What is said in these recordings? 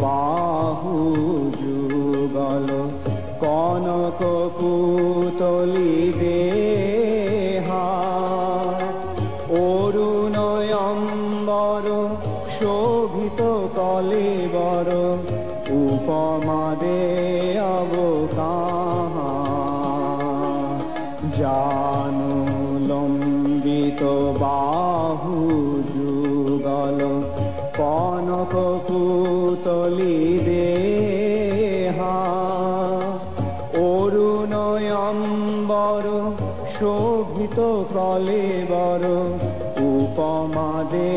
বাহু যুগল কনক পুতলি দেহা অরুণয়ম্বর শোভিত কলেবর উপমা দে অবকাহা জানু লম্বিত বাহু যুগল কনক পুতলি দেহা অরুণয়ম্বর শোভিত কলেবর উপমা দে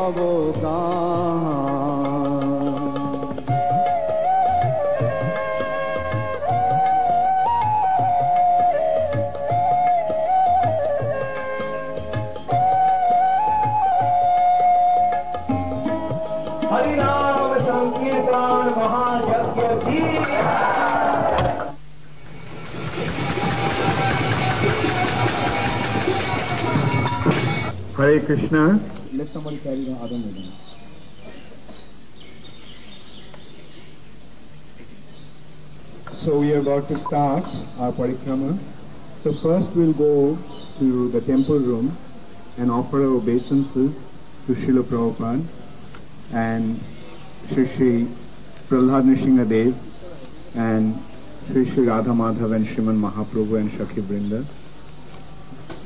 অবকাহা हरिनाम संकीर्तन महायज्ञ की Hare Krishna. Let somebody carry the other meeting. So we are about to start our parikrama. So first we'll go to the temple room and offer our obeisances to Srila Prabhupada and Shri Prahlad Nrsingadev and Shri Radha Madhav and Shriman Mahaprabhu and Shakhi Vrinda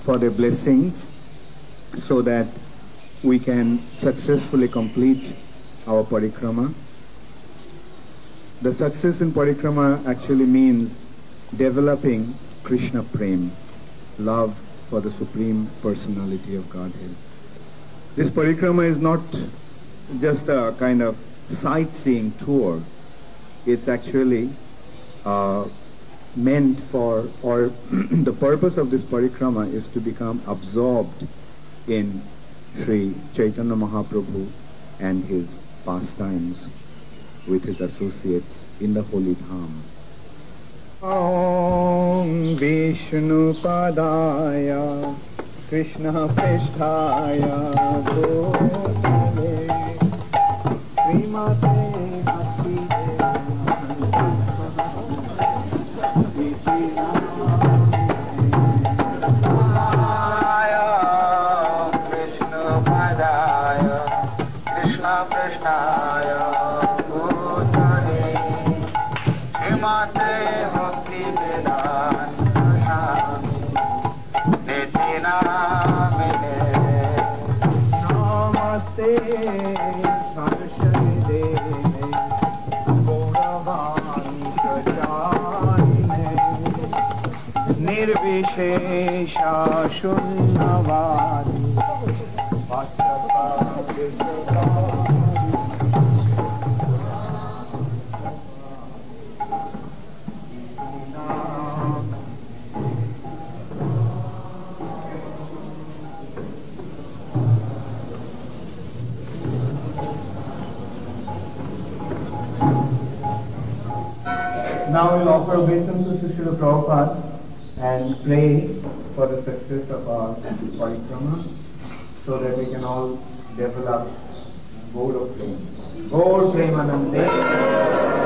for their blessings so that we can successfully complete our parikrama. The success in parikrama actually means developing Krishna Prem, love for the Supreme Personality of Godhead. This parikrama is not just a kind of sightseeing tour. It's actually meant for, or the purpose of this parikrama is to become absorbed in Sri Chaitanya Mahaprabhu and his pastimes with his associates in the holy dham. Om Vishnu Padaya Krishna Pristhaya Bhutale Srimate Bhakti Nirvishesha Shunyavadi Now we'll offer obeisances to Srila Prabhupada and pray for the success of our parikrama so that we can all develop Gaur of Prem. Gaur Premanande.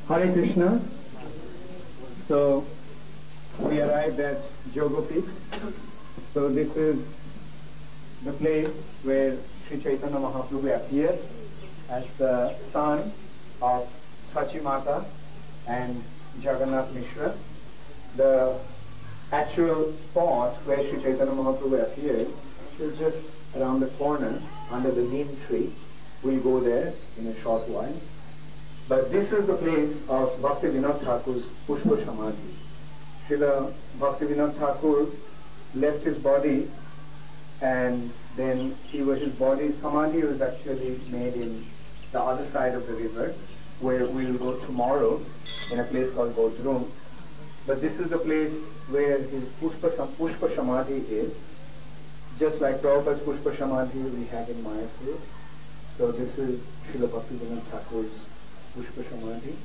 Hare Krishna. So we arrived at Jogo Peak. So this is the place where Sri Chaitanya Mahaprabhu appeared as the son of Sachi Mata and Jagannath Mishra. The actual spot where Sri Chaitanya Mahaprabhu appeared is just around the corner under the neem tree. We'll go there in a short while. But this is the place of Bhakti Vinod Thakur's Pushpa Samadhi. Srila Bhakti Vinod Thakur left his body, and then his body Samadhi was actually made in the other side of the river, where we will go tomorrow in a place called Bodrum. But this is the place where his Pushpa Samadhi is. Just like Prabhupada's Pushpa Samadhi we have in Mayapur. So this is Srila Bhakti Vinod Thakur's Pushpa Samadhi.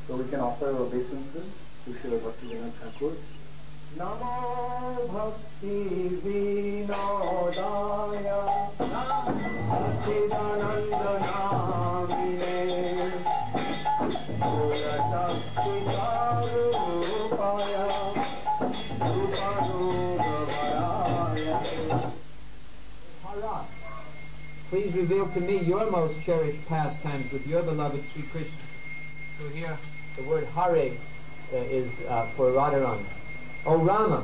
So we can offer our obeisances to Srila Bhakti Vinod Thakur. Namo Bhakti Vinodaya Bhaktidananda Namine Puratakti Sarupaya Ruparubhavaraya. Please reveal to me your most cherished pastimes with your beloved Sri Krishna. So here, the word Hare is for Radharan. O Rama,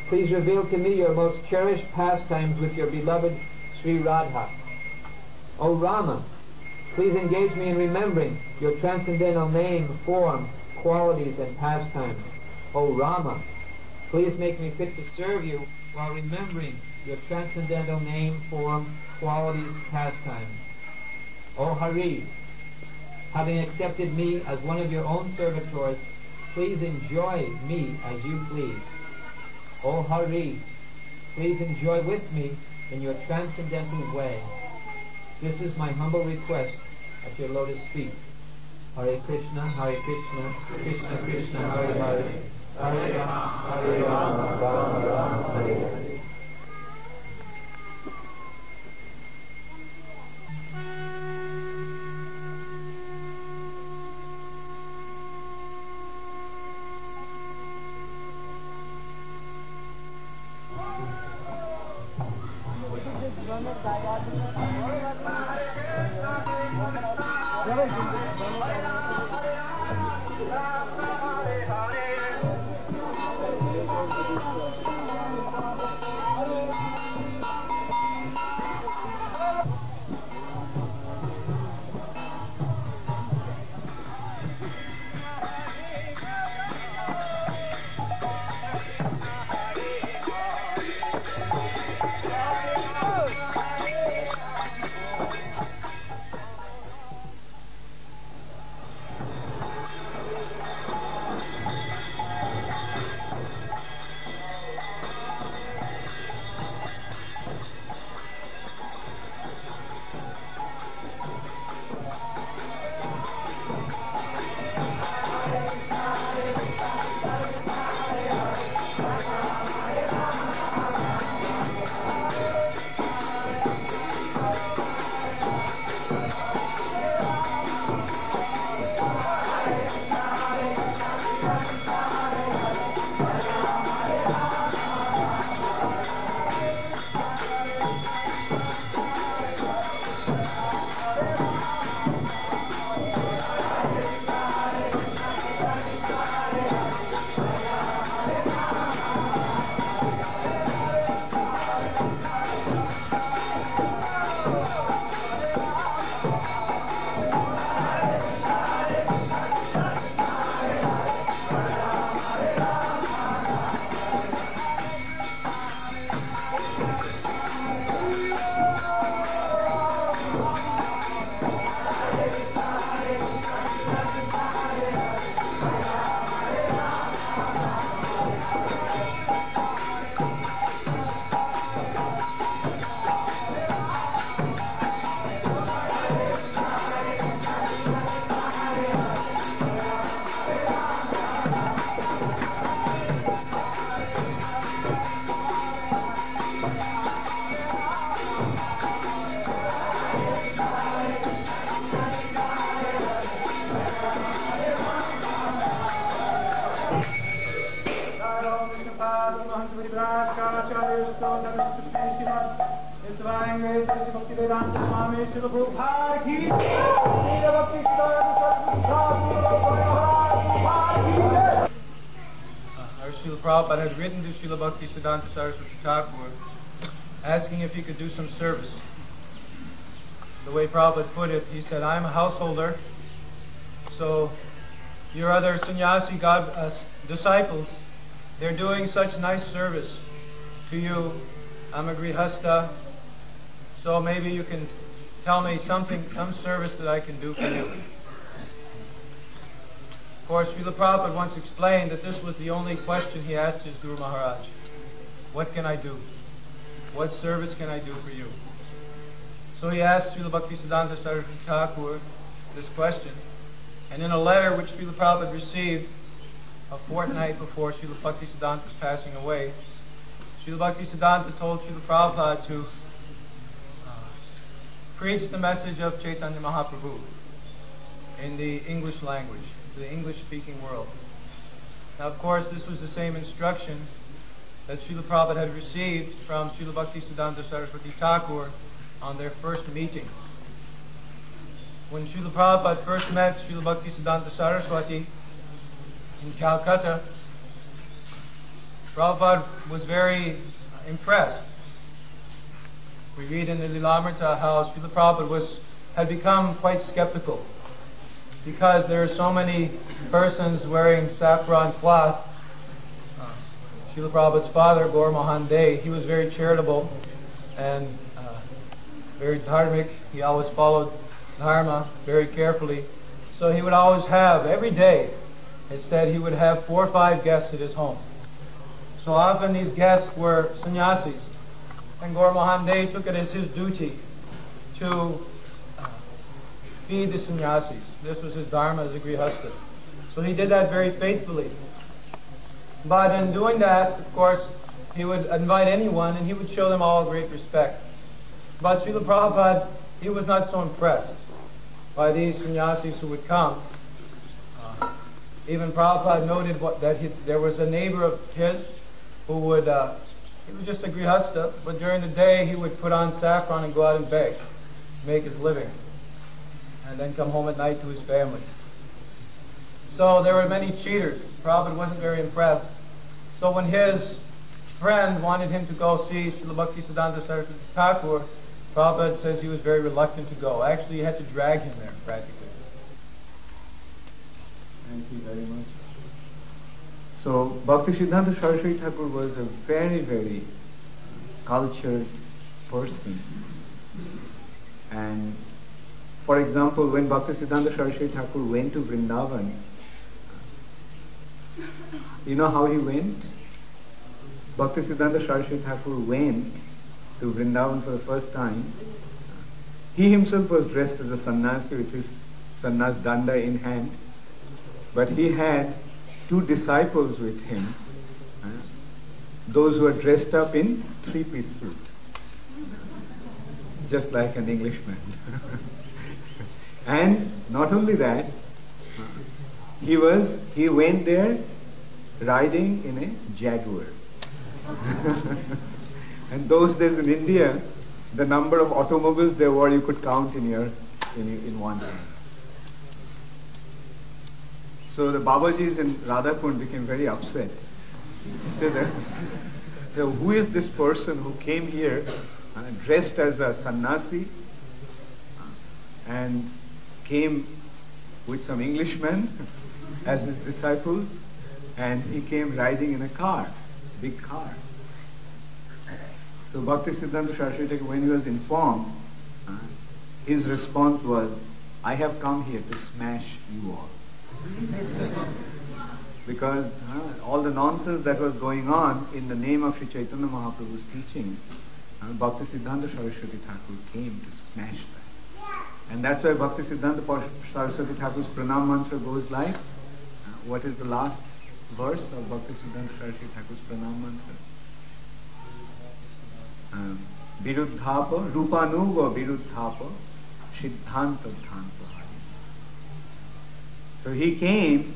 please reveal to me your most cherished pastimes with your beloved Sri Radha. O Rama, please engage me in remembering your transcendental name, form, qualities, and pastimes. O Rama, please make me fit to serve you while remembering your transcendental name, form, qualities, pastimes. O Hari, having accepted me as one of your own servitors, please enjoy me as you please. O Hari, please enjoy with me in your transcendental way. This is my humble request at your lotus feet. Hare Krishna, Krishna Krishna, Hare Hare, Hare Rama, Rama Rama, Hare Hare. Our Srila Prabhupada had written to Srila Bhaktisiddhanta Saraswati Thakur asking if he could do some service. The way Prabhupada put it, he said, I'm a householder, so your other sannyasi disciples, they're doing such nice service to you. I'm a grihasta, so maybe you can tell me some service that I can do for you. Of course, Srila Prabhupada once explained that this was the only question he asked his Guru Maharaj. What can I do? What service can I do for you? So he asked Srila Bhaktisiddhanta Saraswati Thakur this question, and in a letter which Srila Prabhupada received a fortnight before Srila Bhaktisiddhanta's passing away, Srila Bhaktisiddhanta told Srila Prabhupada to preach the message of Chaitanya Mahaprabhu in the English language, to the English-speaking world. Now, of course, this was the same instruction that Srila Prabhupada had received from Srila Bhaktisiddhanta Saraswati Thakur on their first meeting. When Srila Prabhupada first met Srila Bhaktisiddhanta Saraswati in Calcutta, Prabhupada was very impressed. We read in the Lilamrita how Srila Prabhupada had become quite skeptical because there are so many persons wearing saffron cloth. Srila Prabhupada's father, Gaur Mohan Dey, he was very charitable and very dharmic. He always followed dharma very carefully. So he would always have, every day, it said he would have 4 or 5 guests at his home. So often these guests were sannyasis. And Gaur Mohan Dey took it as his duty to feed the sannyasis. This was his dharma as a grihasta. So he did that very faithfully. But in doing that, of course, he would invite anyone and he would show them all great respect. But Srila Prabhupada, he was not so impressed by these sannyasis who would come. Even Prabhupada noted there was a neighbor of his who would, he was just a grihasta, but during the day he would put on saffron and go out and beg to make his living, and then come home at night to his family. So there were many cheaters. Prabhupada wasn't very impressed. So when his friend wanted him to go see Srila Bhaktisiddhanta Saraswati Thakur, Prabhupada says he was very reluctant to go. Actually, he had to drag him there, practically. Thank you very much. So, Bhaktisiddhanta Saraswati Thakur was a very, very cultured person. And, for example, when Bhaktisiddhanta Saraswati Thakur went to Vrindavan, you know how he went? Bhaktisiddhanta Saraswati Thakur went to Vrindavan for the first time. He himself was dressed as a sannyasi with his sannyas danda in hand. But he had 2 disciples with him, those who were dressed up in 3-piece suit, just like an Englishman. And not only that, he went there riding in a Jaguar. And those days in India, the number of automobiles there were, you could count in one hand. So the Babajis in Radhakund became very upset. They said, who is this person who came here dressed as a sannyasi and came with some Englishmen as his disciples, and he came riding in a car, big car. So Bhaktisiddhanta Saraswati Thakur, when he was informed, his response was, I have come here to smash you all. Because all the nonsense that was going on in the name of Sri Chaitanya Mahaprabhu's teachings, Bhaktisiddhanta Saraswati Thakur came to smash that. And that's why Bhaktisiddhanta Saraswati Thakur's pranam mantra goes like, what is the last verse of Bhaktisiddhanta Saraswati Thakur's pranam mantra? Viruddhapa, Rupanuga Viruddhapa, Siddhanta Dhanta. So he came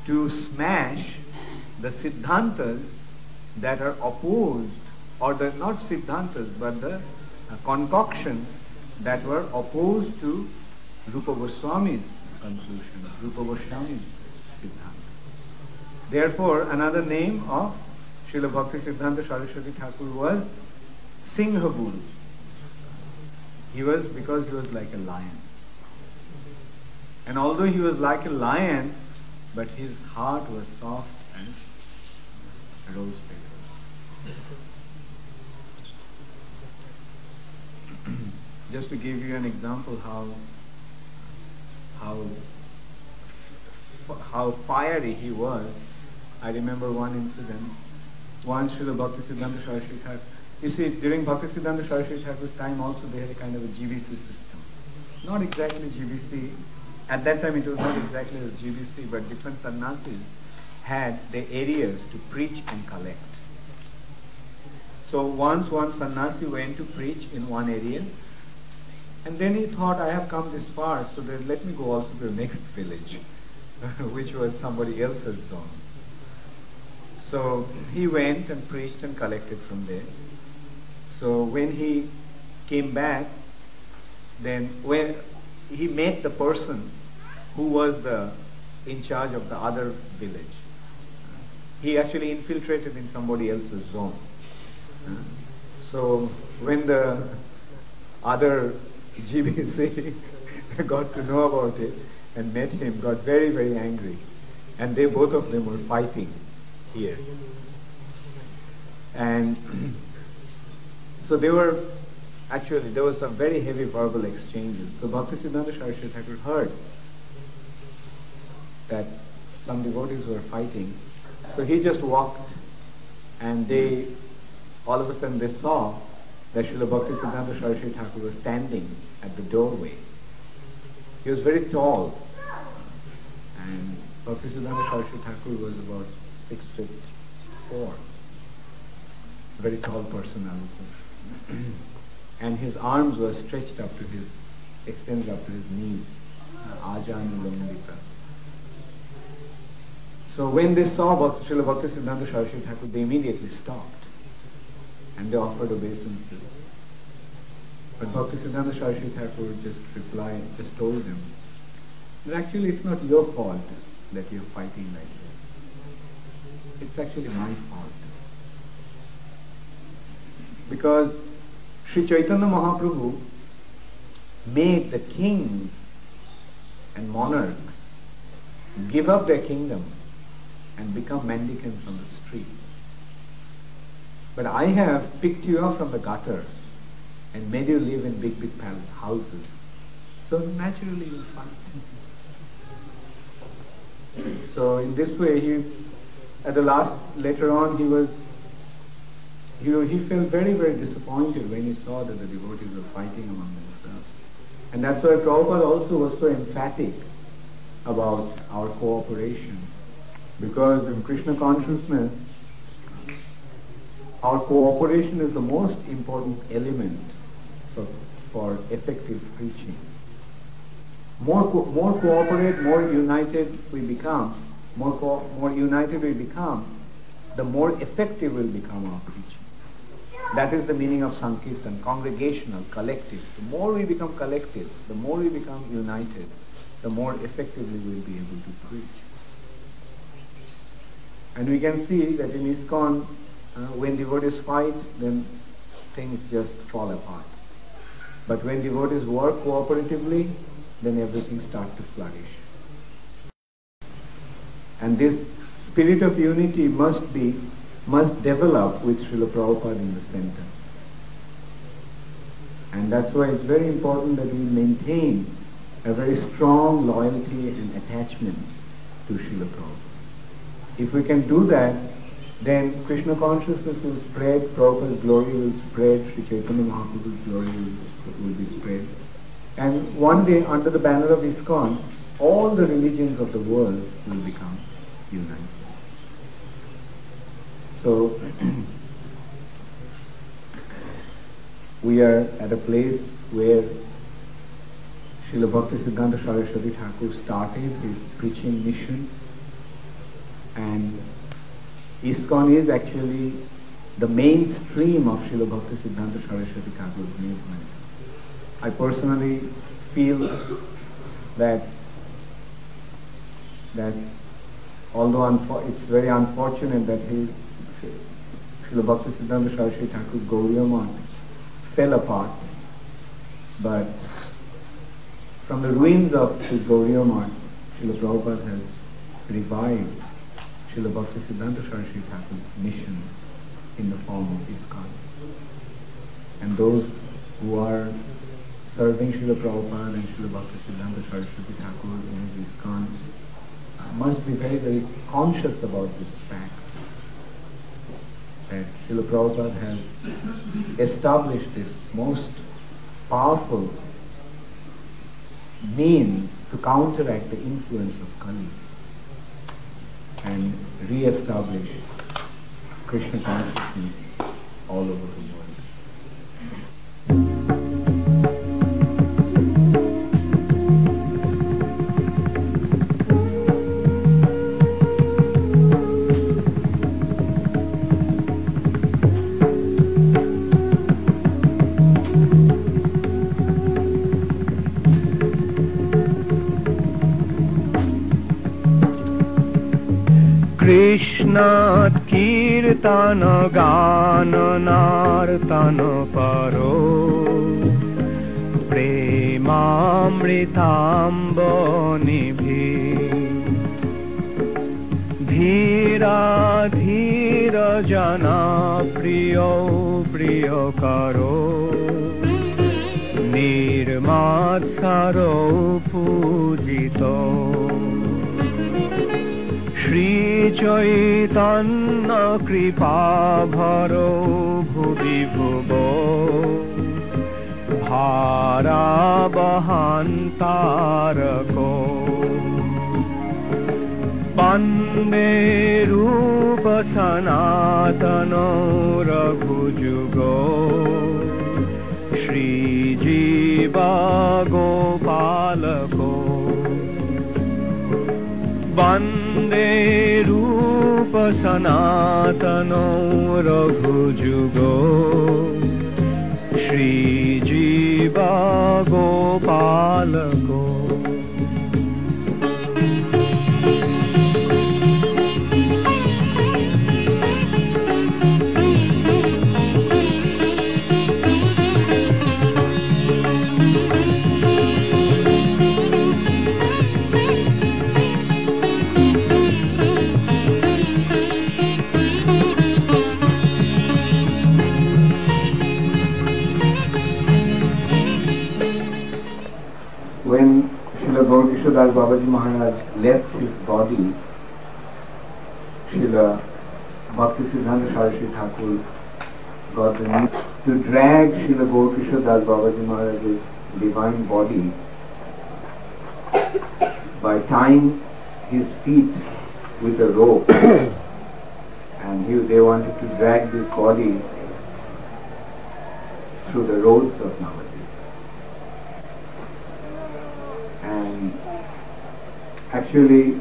to smash the Siddhantas that are opposed or the not Siddhantas, but the concoctions that were opposed to Rupa Goswami's conclusion, Rupa Goswami's Siddhanta. Therefore, another name of Srila Bhakti Siddhanta Saraswati Thakur was Singhabul. Because he was like a lion. And although he was like a lion, but his heart was soft as rose petals. Just to give you an example how fiery he was, I remember one incident. Once Srila Bhakti Siddhanta Saraswati Thakur, you see, during Bhakti Siddhanta Saraswati Thakur's time also they had a kind of a GBC system. Not exactly GBC. At that time it was not exactly as GBC, but different sannyasis had the areas to preach and collect. So once one sannyasi went to preach in one area, and then he thought, I have come this far, so then let me go also to the next village, which was somebody else's zone. So he went and preached and collected from there. So when he came back, then when he met the person who was in charge of the other village, he actually infiltrated in somebody else's zone. So when the other GBC got to know about it and met him, got very, very angry. And both of them were fighting here. And so there was some very heavy verbal exchanges. So Bhakti Siddhanta Saraswati Thakur heard that some devotees were fighting. So he just walked, and all of a sudden they saw that Srila Bhakti Siddhanta Saraswati Thakur was standing at the doorway. He was very tall, and Bhakti Siddhanta Saraswati Thakur was about 6'4", very tall personality. And his arms were stretched up to extended up to his knees, Ajanulambita. So when they saw Srila Bhakti Siddhanta Saraswati Thakur, they immediately stopped and they offered obeisances. But Bhakti Siddhanta Saraswati Thakur just told them that actually it's not your fault that you're fighting like this. It's actually my fault. Because Sri Chaitanya Mahaprabhu made the kings and monarchs give up their kingdom and become mendicants on the street. But I have picked you up from the gutters and made you live in big, big palace houses. So naturally you'll fight. So in this way, later on, he felt very, very disappointed when he saw that the devotees were fighting among themselves. And that's why Prabhupada also was so emphatic about our cooperation. Because in Krishna consciousness, our cooperation is the most important element for effective preaching. More cooperate, more united we become, the more effective will become our preaching. That is the meaning of Sankirtan, congregational, collective. The more we become collective, the more we become united, the more effectively we will be able to preach. And we can see that in ISKCON, when devotees fight, then things just fall apart. But when devotees work cooperatively, then everything starts to flourish. And this spirit of unity must develop with Srila Prabhupada in the center. And that's why it's very important that we maintain a very strong loyalty and attachment to Srila Prabhupada. If we can do that, then Krishna consciousness will spread, Prabhupada's glory will spread, Sri Chaitanya Mahaprabhu's glory will be spread. And one day, under the banner of ISKCON, all the religions of the world will become united. So, we are at a place where Srila Bhakti Siddhanta Saraswati Thakur started his preaching mission, and ISKCON is actually the mainstream of Srila Bhaktisiddhanta Saraswati Thakur's movement. I personally feel that although it's very unfortunate that Srila Bhaktisiddhanta Saraswati Thakur's Gauriya Math fell apart, but from the ruins of his Gauriya Math, Srila Prabhupada has revived Srila Bhaktisiddhanta Saraswati Thakur's mission in the form of ISKCON. And those who are serving Srila Prabhupada and Srila Bhaktisiddhanta Saraswati Thakur in his ISKCON must be very, very conscious about this fact, that Srila Prabhupada has established this most powerful means to counteract the influence of Kali and re-establish Krishna consciousness all over the world. Krishna Kirtana Gana Nartana Paro Premamritambo Nibhi Dhira Dhira Jana Priyo Priyo Karo Nirmatsaro Pujito Shri Chaitanya Kripa Bharo Bhuvi Bhubo Bhara Bahantarako Pande Rupa Sanatano Raghujugo Shri Jiva Gopalako Bande Rupa Sanatano Raghujugo Shri Jiva Gopalako When Srila Gaurkishordas Babaji Maharaj left his body, Srila Bhaktisiddhanta Saraswati Thakur got the need to drag Srila Gaurkishordas Babaji Maharaj's divine body by tying his feet with a rope, and they wanted to drag this body through the roads of Navadvip. And actually,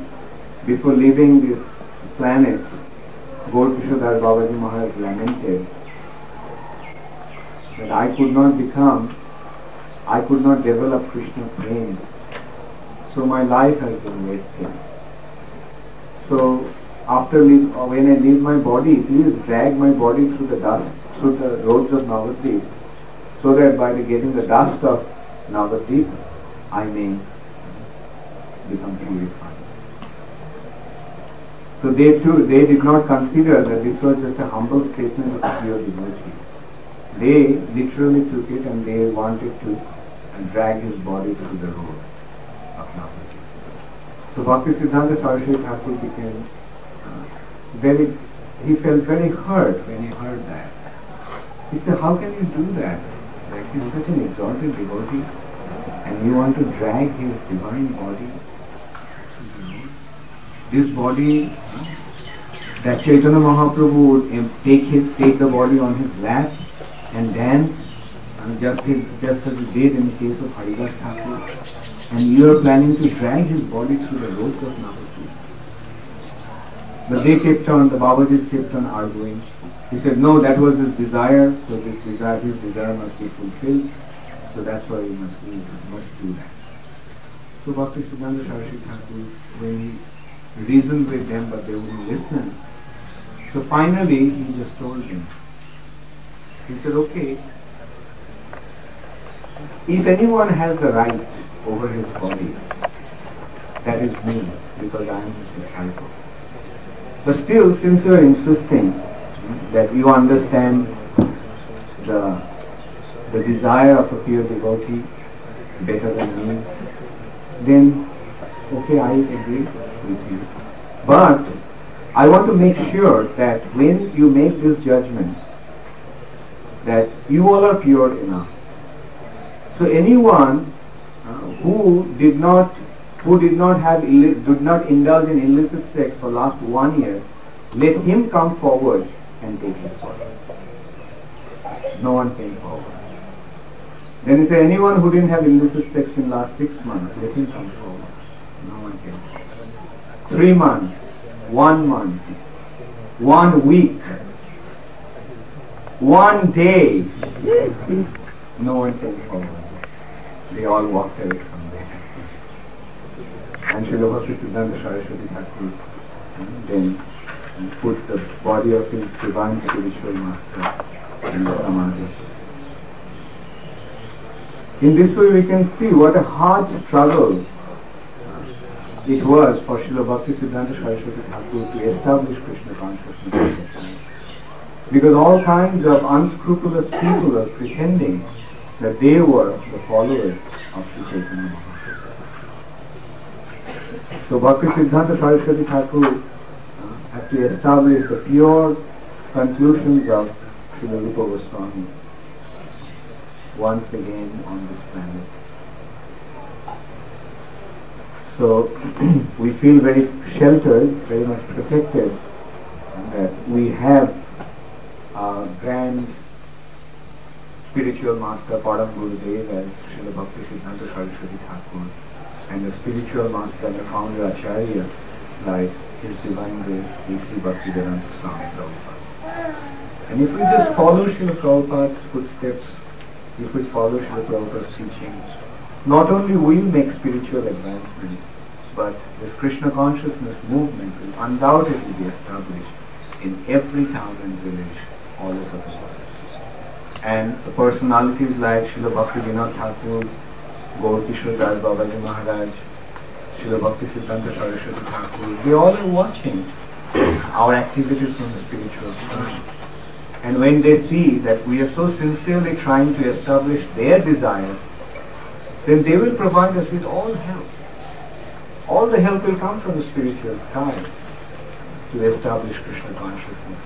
before leaving this planet, Gaurkishordas Babaji Maharaj lamented that I could not develop Krishna prema, so my life has been wasted. So when I leave my body, please drag my body through the dust, through the roads of Navadvip, so that by getting the dust of Navadvip, I may become purified. So they did not consider that this was just a humble statement of pure devotee. They literally took it and they wanted to drag his body through the road of Navadvip. So Bhaktisiddhanta Saraswati Thakur became he felt very hurt when he heard that. He said, how can you do that? Like, he's such an exalted devotee and you want to drag his divine body. This body, that Chaitanya Mahaprabhu would take the body on his lap and dance, and just as he did in the case of Haridas Thakur, and you are planning to drag his body through the roads of Navadvip. But they kept on, the Babajis kept on arguing. He said, no, that was his desire, so his desire must be fulfilled. So that's why you must do that. So Bhakti Siddhanta Saraswati Thakur, when he reasoned with them, but they wouldn't listen. So finally, he just told them. He said, okay, if anyone has the right over his body, that is me, because I am his disciple. But still, since you are insisting that you understand the desire of a pure devotee better than me, then okay, I agree with you. But I want to make sure that when you make this judgment, that you all are pure enough. So anyone who did not indulge in illicit sex for last 1 year, let him come forward and take his body. No one came forward. Then he said, anyone who didn't have illicit sex in last 6 months, let him come forward. No one came forward. 3 months, 1 month, 1 week, 1 day, no one came forward. They all walked away from there. And Srila Bhakti Siddhanta Saraswati Thakur then put the body of his divine spiritual master in the samadhi. In this way we can see what a hard struggle it was for Srila Bhakti Siddhanta Saraswati Thakur to establish Krishna consciousness. Because all kinds of unscrupulous people were pretending that they were the followers of Sri Chaitanya Mahaprabhu. So Bhakti Siddhanta Saraswati Thakur had to establish the pure conclusions of Srila Rupa Goswami once again on this planet. So we feel very sheltered, very much protected, that we have our grand spiritual master Padam Gurudev as Srila Bhakti Siddhanta Saraswati Thakur, and the spiritual master and the founder Acharya like His Divine Grace A.C. Bhaktivedanta Swami Prabhupada. And if we just follow Srila Prabhupada's footsteps, if we follow Srila Prabhupada's teachings, not only will we make spiritual advancement, but this Krishna consciousness movement will undoubtedly be established in every town and village all over the world. And the personalities like Srila Bhakti Vinod Thakur, Gaur Kishore Das Babaji Maharaj, Srila Bhakti Siddhanta Saraswati Thakur, they all are watching our activities on the spiritual side. And when they see that we are so sincerely trying to establish their desire, then they will provide us with all help. All the help will come from the spiritual side to establish Krishna consciousness.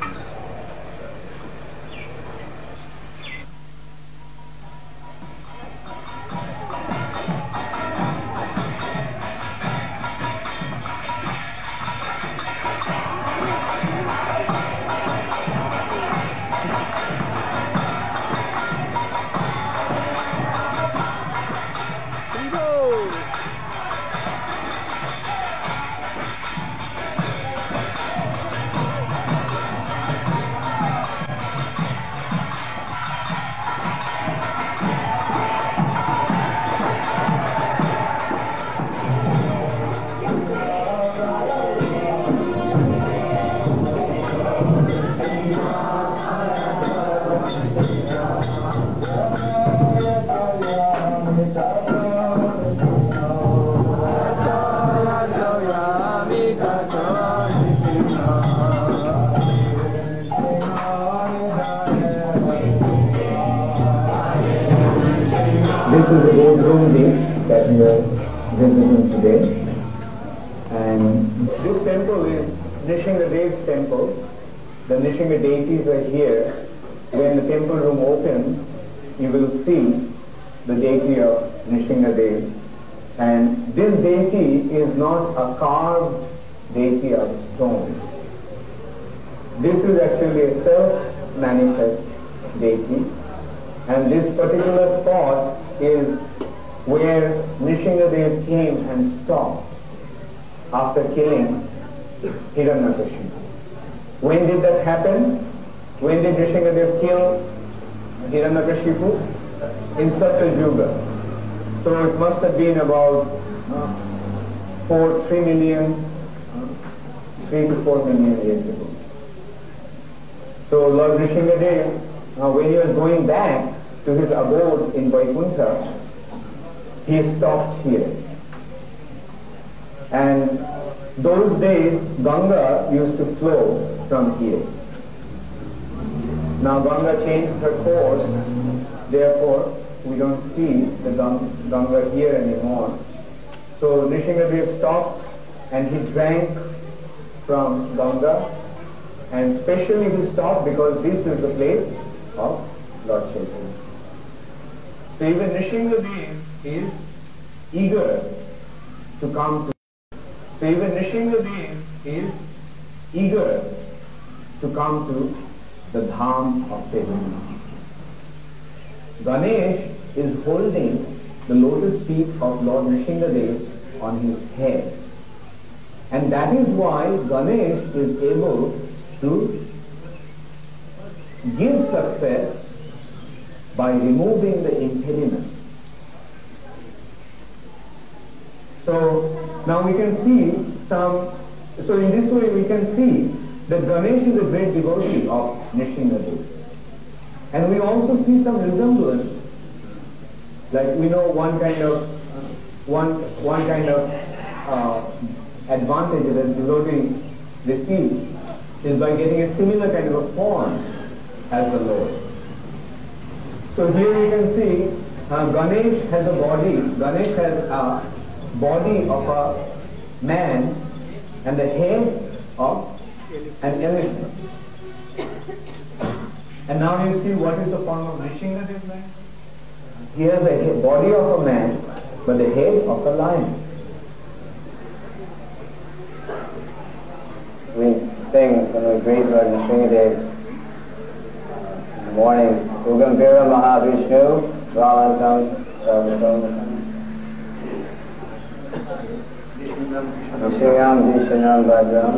This is the boardroom that we are visiting today, and this temple is Nrsingadev's temple. The Nrsinga deities are here. When the temple room opens, you will see the deity of Nrsingadev, and this deity is not a carved deity of stone. This is actually a self-manifest deity, and this particular spot is where Nrsingadev came and stopped after killing Hiranyakashipu. When did that happen? When did Nrsingadev kill Hiranyakashipu? In Satya Yuga. So it must have been about 3 to 4 million years ago. So Lord Nrsingadev, when he was going back to his abode in Vaikuntha, he stopped here. And those days, Ganga used to flow from here. Now Ganga changed her course, therefore we don't see the Ganga here anymore. So Nrsingadev stopped and he drank from Ganga, and specially he stopped because this is the place of Lord Chaitanya. So even Nrsingadev is eager to come to. So even Nrsingadev is eager to come to the Dham of Chaitanya. Ganesh is holding the lotus feet of Lord Nrsingadev on his head. And that is why Ganesh is able to give success by removing the impediment. So now we can see so in this way we can see that Ganesh is a great devotee of Nrsingadev. And we also see some resemblance, like we know one kind of advantage that a devotee receives is by getting a similar kind of a form as the Lord. So here you can see Ganesh has a body. Ganesh has a body of a man and the head of an elephant. And now you see what is the form of Nrsingadev man? He has the body of a man but the head of a lion. We sing when we greet Lord Nrsingadev in the morning, Ugambira Mahavishnu, Valantam Sarvatam, Vishayam Vishanam Bhadram,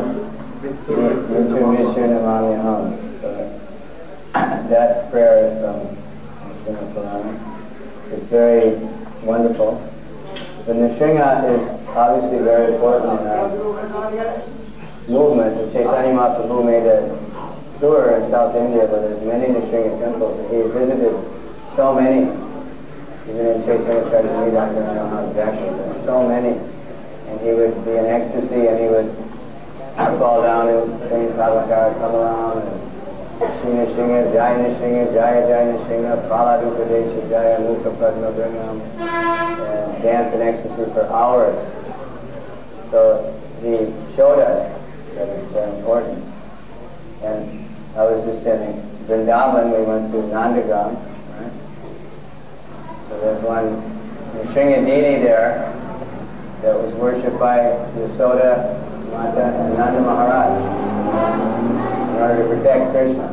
Vichu Vishu Namamyaham. That prayer is from Nrsinga Purana. It's very wonderful. The Nrsinga is obviously very important in our movement. The Chaitanya Mahaprabhu made a tour in South India where there's many Nrsinga temples. He visited so many. Even in Chaitanya Charitamrita, I don't know how exactly, but so many. And he would be in ecstasy and he would fall down and sing Prabhakara, come around and Nrsinga, Jai Nrsinga, Jaya Jaya Nrsinga, Praladupadesha Jaya, Mukha Padma Bhringam, and dance in ecstasy for hours. So he showed us that it's very important. And I was just in Vrindavan, we went to Nandagam, right? So there's one Nrsinga deity there that was worshipped by Yasoda, Mata, and Nanda Maharaj in order to protect Krishna.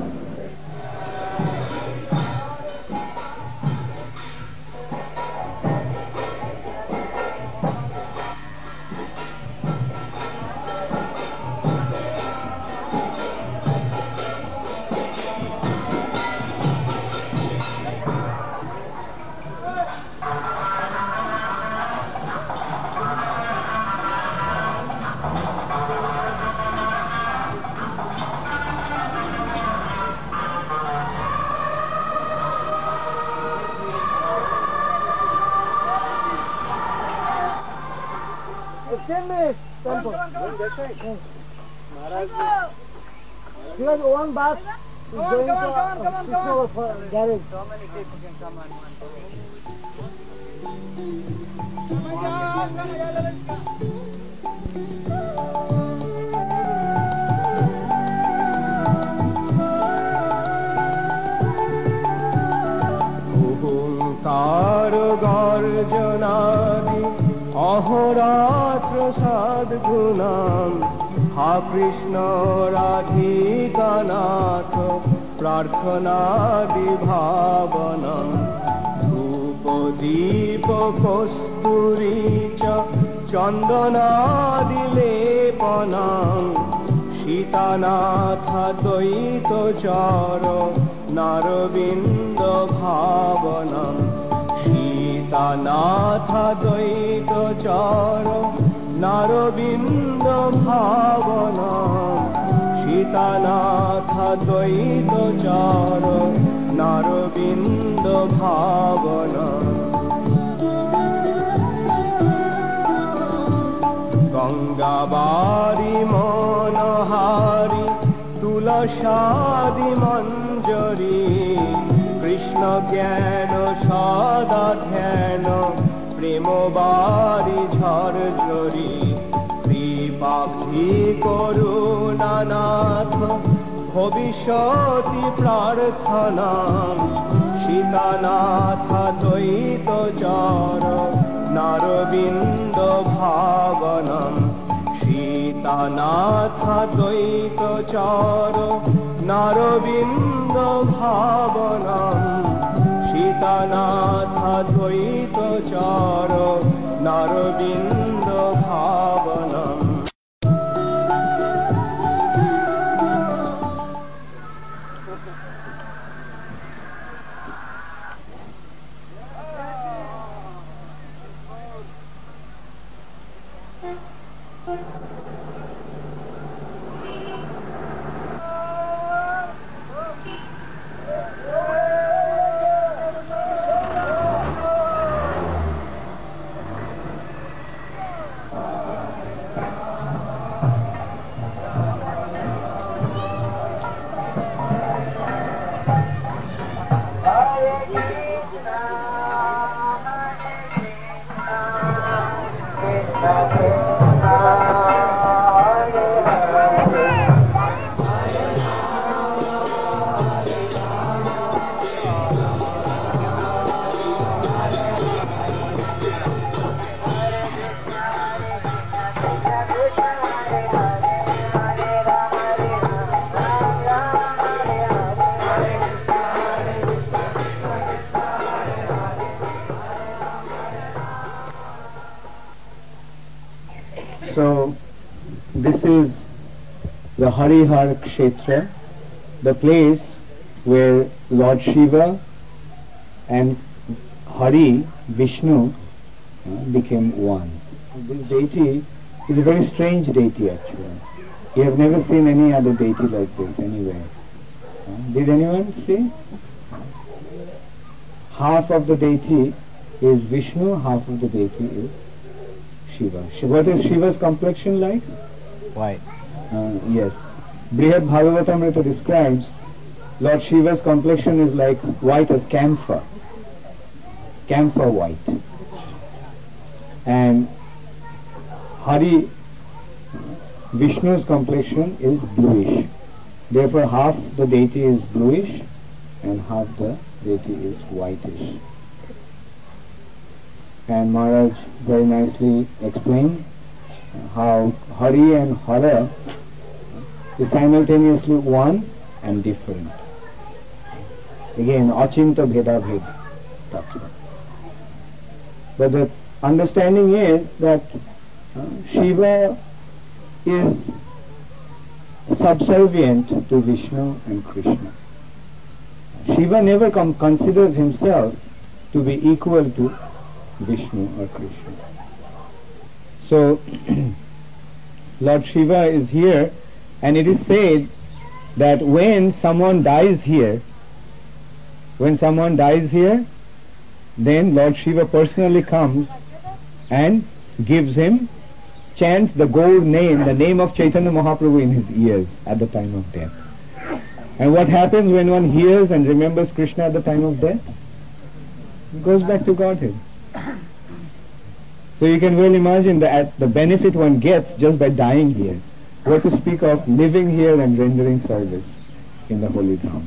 Because one bus is going to Krishna garage. So many people can come on one ओंकार गर्जनादि अहोरात्र सद्गुणाम् हा कृष्ण राधिकानाथ प्रार्थनादि भावनम् धूप दीप कस्तूरी च চন্দনাদি লেপনাং সীতানাথ দ্বৈত চর নারবিন্দ ভাবনাং সীতানাথ দ্বৈত চর নারবিন্দ ভাবনাং সীতানাথ দ্বৈত চর নারবিন্দ ভাবনাং গঙ্গাবারি মনোহারি তুলসাদি মঞ্জরি কৃষ্ণ জ্ঞান সদা ধ্যান প্রেমবারি ঝরঝরি কৃপাব্ধি করুণানাথ ভবিষ্যতি প্রার্থনা সীতানাথ দ্বৈত চর নারবিন্দ ভাবনম সীতানাথ দ্বৈত চর নারবিন্দ ভাবনম সীতানাথ দ্বৈত চর নারবিন্দ ভাবনম So, this is the Harihar Kshetra, the place where Lord Shiva and Hari, Vishnu, became one. This deity is a very strange deity actually. You have never seen any other deity like this anywhere. Did anyone see? Half of the deity is Vishnu, half of the deity is Shiva. What is Shiva's complexion like? White. Yes. Brihad Bhagavatamrita describes Lord Shiva's complexion is like white as camphor. Camphor white. And Hari, Vishnu's complexion is bluish. Therefore half the deity is bluish and half the deity is whitish. And Maharaj very nicely explained how Hari and Hara is simultaneously one and different. Again, Achinta Bheda Bhed Tattva. But the understanding is that Shiva is subservient to Vishnu and Krishna. Shiva never considers himself to be equal to Vishnu or Krishna. So Lord Shiva is here, and it is said that when someone dies here, then Lord Shiva personally comes and gives him, chants the gold name, the name of Chaitanya Mahaprabhu in his ears at the time of death. And what happens when one hears and remembers Krishna at the time of death? It goes back to Godhead. So you can well imagine the benefit one gets just by dying here. What to speak of living here and rendering service in the holy Dham.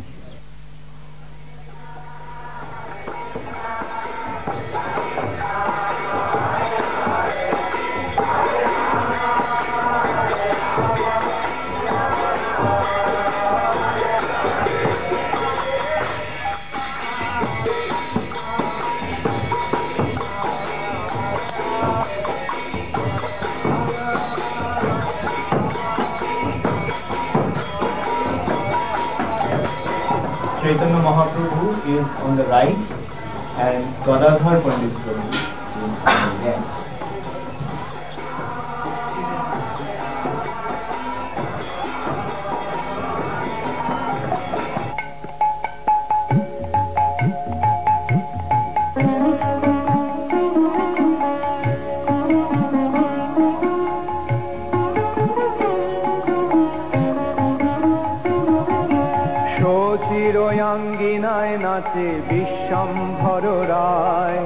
Chaitanya Mahaprabhu is on the right and Gadadhar Pandit Prabhu is on the left. চিরয়াঙ্গিনায় নাচে বিশ্বম্ভর রায়,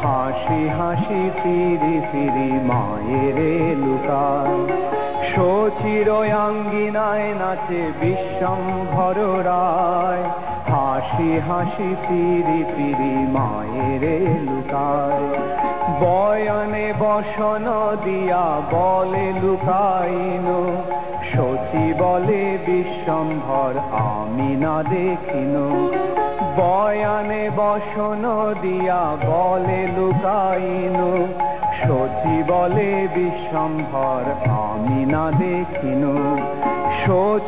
হাসি হাসি ফিরি ফিরি মায়ের লুকায়। চিরয়াঙ্গিনায় নাচে বিশ্বম্ভর রায়, হাসি হাসি ফিরি ফিরি মায়ের লুকায়। বয়নে বসন দিয়া বলে লুকাইন, সচি বলে বিশ্বম্ভর আমি না দেখিন। বয়ানে বসন দিয়া বলে লুকাইন, সচি বলে বিশ্বম্ভর আমি না দেখিন।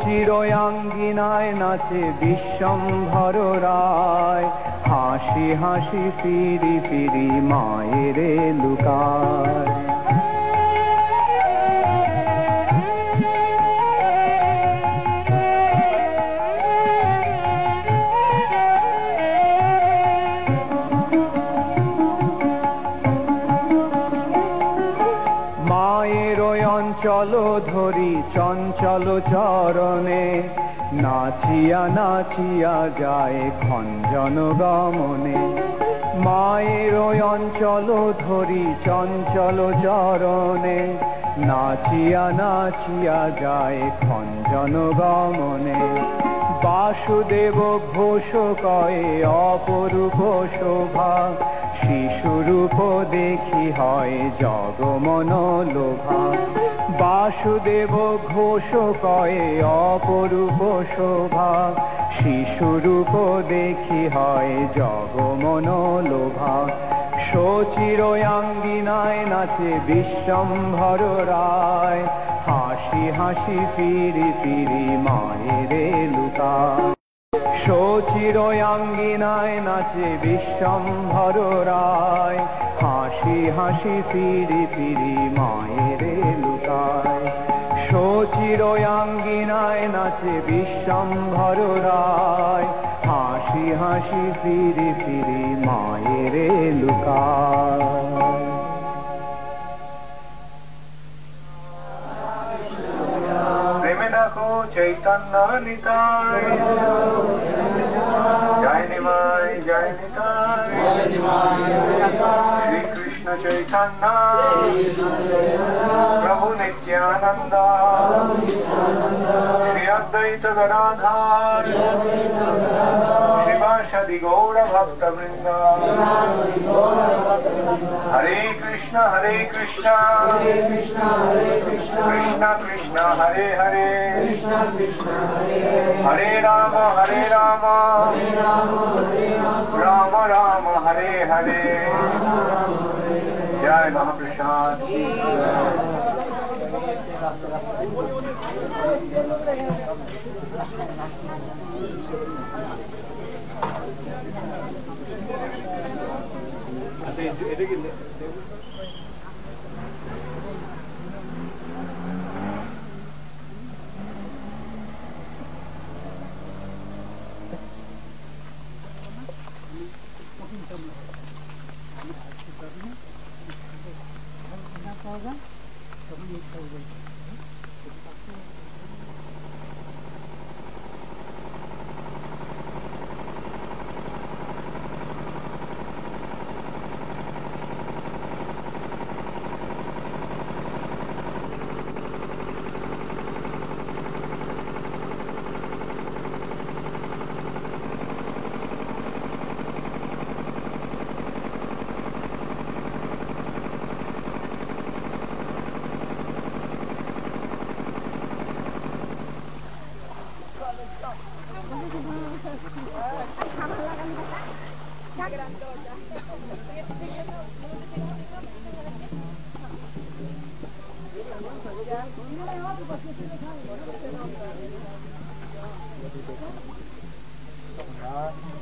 চিরয়াঙ্গিনায় নাচে বিশ্বম্ভর রায়, হাসি হাসি ফিরি ফিরি মায়ের লুকায়। অঞ্চল ধরি চঞ্চল চরণে, নাচিয়া নাচিয়া যায় খঞ্জন গমনে। মায়ের অঞ্চল ধরি চঞ্চল চরণে, নাচিয়া নাচিয়া যায় খঞ্জন গমনে। বাসুদেব ঘোষ কয়ে অপরূপ শোভা, শিশুরূপ দেখি হয় জগমন লোভা। বাসুদেব ঘোষ কয়ে অপরূপ শোভা, শিশুরূপ দেখি হয় জগমন লোভা। চিরয়াঙ্গিনায় নাচে বিশ্বম্ভর রায়, হাসি হাসি ফিরি ফিরি মায়ের লুকায়। চিরয়াঙ্গিনায় নাচে বিশ্বম্ভর রায়, হাসি হাসি ফিরি ফিরি মায়ের লুকায়। চিরয়াঙ্গিনায় নাচে বিশ্বম্ভর রায়, হাসি হাসি ফিরি ফিরি মায়ের লুকায়। প্রেমে দেখো চৈতন্য নিতাই, জয় নিমাই জয় নিতাই। শ্রী কৃষ্ণ চৈতন্য প্রভু নিত্যানন্দ, শ্রী অদ্বৈত গদাধর শ্রীবাসাদি গৌর ভক্ত বৃন্দ। হরে কৃষ্ণ কৃষ্ণ কৃষ্ণ হরে হরে, হরে রাম রাম রাম হরে হরে। জয় মহাপ্রসাদ। Yeah.